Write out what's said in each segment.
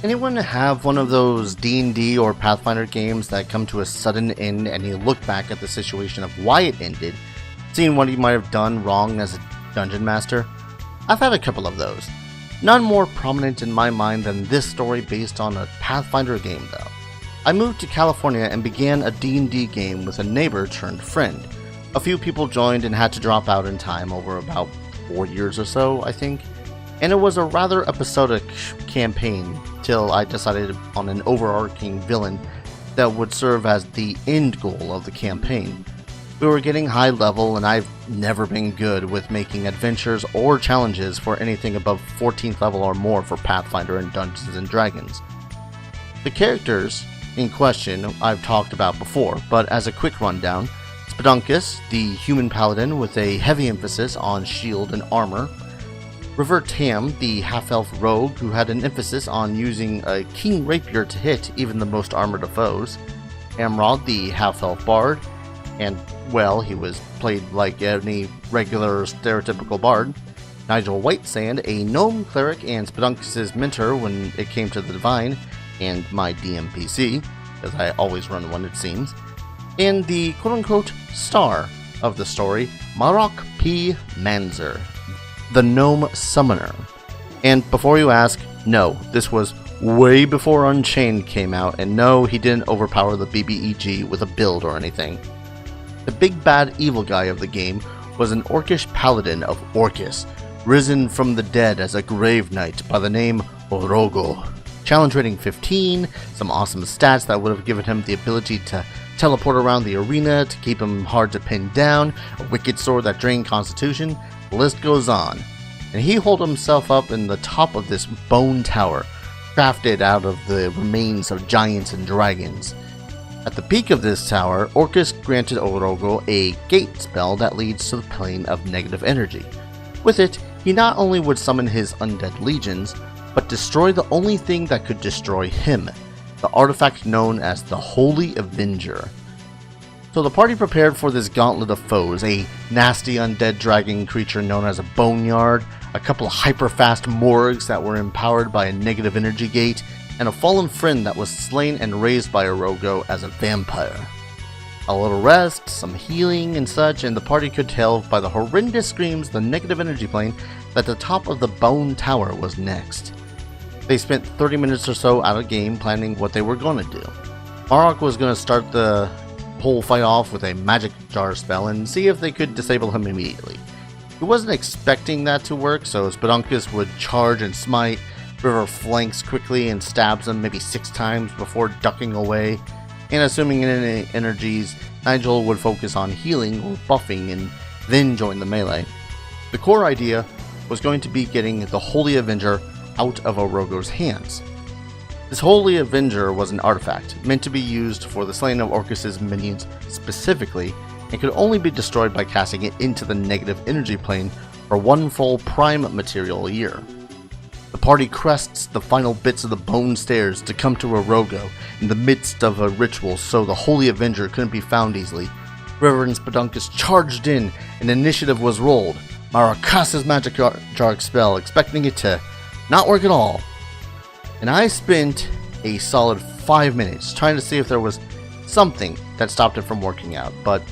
Anyone have one of those D&D or Pathfinder games that come to a sudden end and you look back at the situation of why it ended, seeing what you might have done wrong as a dungeon master? I've had a couple of those. None more prominent in my mind than this story based on a Pathfinder game though. I moved to California and began a D&D game with a neighbor turned friend. A few people joined and had to drop out in time over about 4 years or so, I think. And it was a rather episodic campaign till I decided on an overarching villain that would serve as the end goal of the campaign. We were getting high level and I've never been good with making adventures or challenges for anything above 14th level or more for Pathfinder and Dungeons & Dragons. The characters in question I've talked about before, but as a quick rundown, Spedunkus, the human paladin with a heavy emphasis on shield and armor, River Tam, the half-elf rogue who had an emphasis on using a keen rapier to hit even the most armored of foes, Amrod, the half-elf bard, and, well, he was played like any regular stereotypical bard, Nigel Whitesand, a gnome cleric and Spedunkus' mentor when it came to the divine, and my DMPC, as I always run one it seems, and the quote-unquote star of the story, Marok P. Manzer, the gnome summoner. And before you ask, no, this was way before Unchained came out, and no, he didn't overpower the BBEG with a build or anything. The big bad evil guy of the game was an orcish paladin of Orcus, risen from the dead as a grave knight by the name Orogo. Challenge rating 15, some awesome stats that would have given him the ability to teleport around the arena to keep him hard to pin down, a wicked sword that drained constitution, the list goes on. And he holed himself up in the top of this bone tower, crafted out of the remains of giants and dragons. At the peak of this tower, Orcus granted Orogo a gate spell that leads to the plane of negative energy. With it, he not only would summon his undead legions, but destroy the only thing that could destroy him, the artifact known as the Holy Avenger. So the party prepared for this gauntlet of foes, a nasty undead dragon creature known as a Boneyard, a couple of hyper-fast morgs that were empowered by a negative energy gate, and a fallen friend that was slain and raised by Orogo as a vampire. A little rest, some healing and such, and the party could tell by the horrendous screams of the negative energy plane that the top of the bone tower was next. They spent 30 minutes or so out of game planning what they were going to do. Marok was going to start the whole fight off with a magic jar spell and see if they could disable him immediately. He wasn't expecting that to work, so Spedunkus would charge and smite. River flanks quickly and stabs him maybe 6 times before ducking away, and assuming any energies, Nigel would focus on healing or buffing and then join the melee. The core idea was going to be getting the Holy Avenger out of Orogo's hands. This Holy Avenger was an artifact meant to be used for the slaying of Orcus' minions specifically, and could only be destroyed by casting it into the negative energy plane for 1 full prime material a year. The party crests the final bits of the bone stairs to come to Orogo in the midst of a ritual so the Holy Avenger couldn't be found easily. River and Spedunkus charged in and initiative was rolled. Mara cast his magic jar spell, expecting it to not work at all. And I spent a solid 5 minutes trying to see if there was something that stopped it from working out, but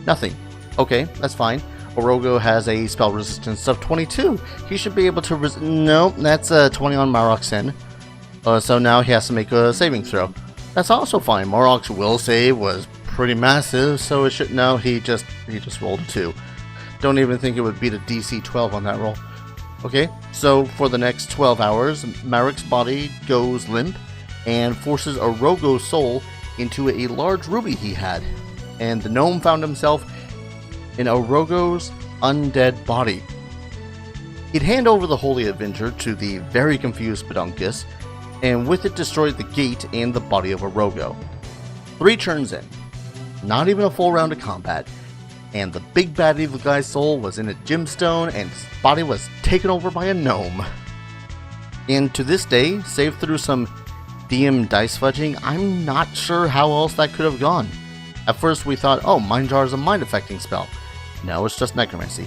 nothing. Okay, that's fine. Orogo has a spell resistance of 22. He should be able to no, that's a 20 on Marok's end. So now he has to make a saving throw. That's also fine. Marok's will save was pretty massive, so it should no, he just rolled a 2. Don't even think it would beat a DC 12 on that roll. Okay, so for the next 12 hours, Marok's body goes limp and forces Orogo's soul into a large ruby he had, and the gnome found himself in Orogo's undead body. He'd hand over the Holy Avenger to the very confused Spedunkus, and with it destroyed the gate and the body of Orogo. 3 turns in, not even a full round of combat, and the big bad evil guy's soul was in a gemstone and his body was taken over by a gnome. And to this day, save through some DM dice fudging, I'm not sure how else that could have gone. At first we thought, oh, Mind Jar is a mind affecting spell. No, it's just necromancy.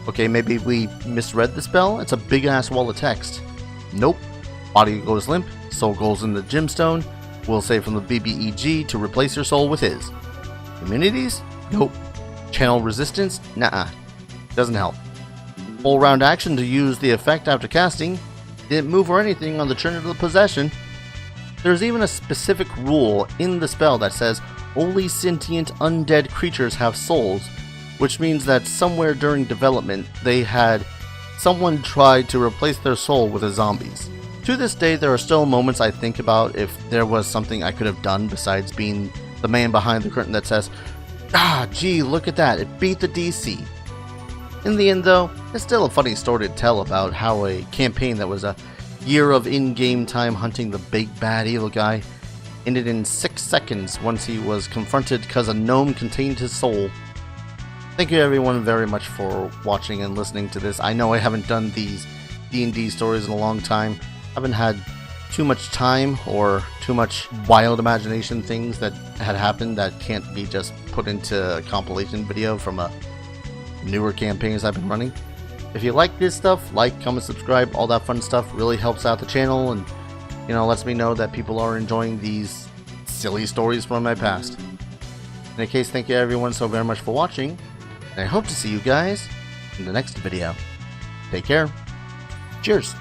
Okay, maybe we misread the spell? It's a big ass wall of text. Nope. Body goes limp, Soul goes in the gemstone. We'll say from the BBEG to replace your soul with his. Immunities? Nope. Channel resistance? Nah. Doesn't help. Full round action to use the effect after casting. Didn't move or anything on the turn of the possession. There's even a specific rule in the spell that says only sentient undead creatures have souls, which means that somewhere during development they had someone tried to replace their soul with a zombie's. To this day, there are still moments I think about if there was something I could have done besides being the man behind the curtain that says, "Ah, gee, look at that, it beat the DC." In the end though, it's still a funny story to tell about how a campaign that was a year of in-game time hunting the big bad evil guy ended in 6 seconds once he was confronted because a gnome contained his soul. Thank you everyone very much for watching and listening to this. I know I haven't done these D&D stories in a long time. I haven't had too much time or too much wild imagination things that had happened that can't be just put into a compilation video from a newer campaigns I've been running. If you like this stuff, like, comment, subscribe, all that fun stuff really helps out the channel and, you know, lets me know that people are enjoying these silly stories from my past. In any case, thank you everyone so very much for watching, and I hope to see you guys in the next video. Take care. Cheers.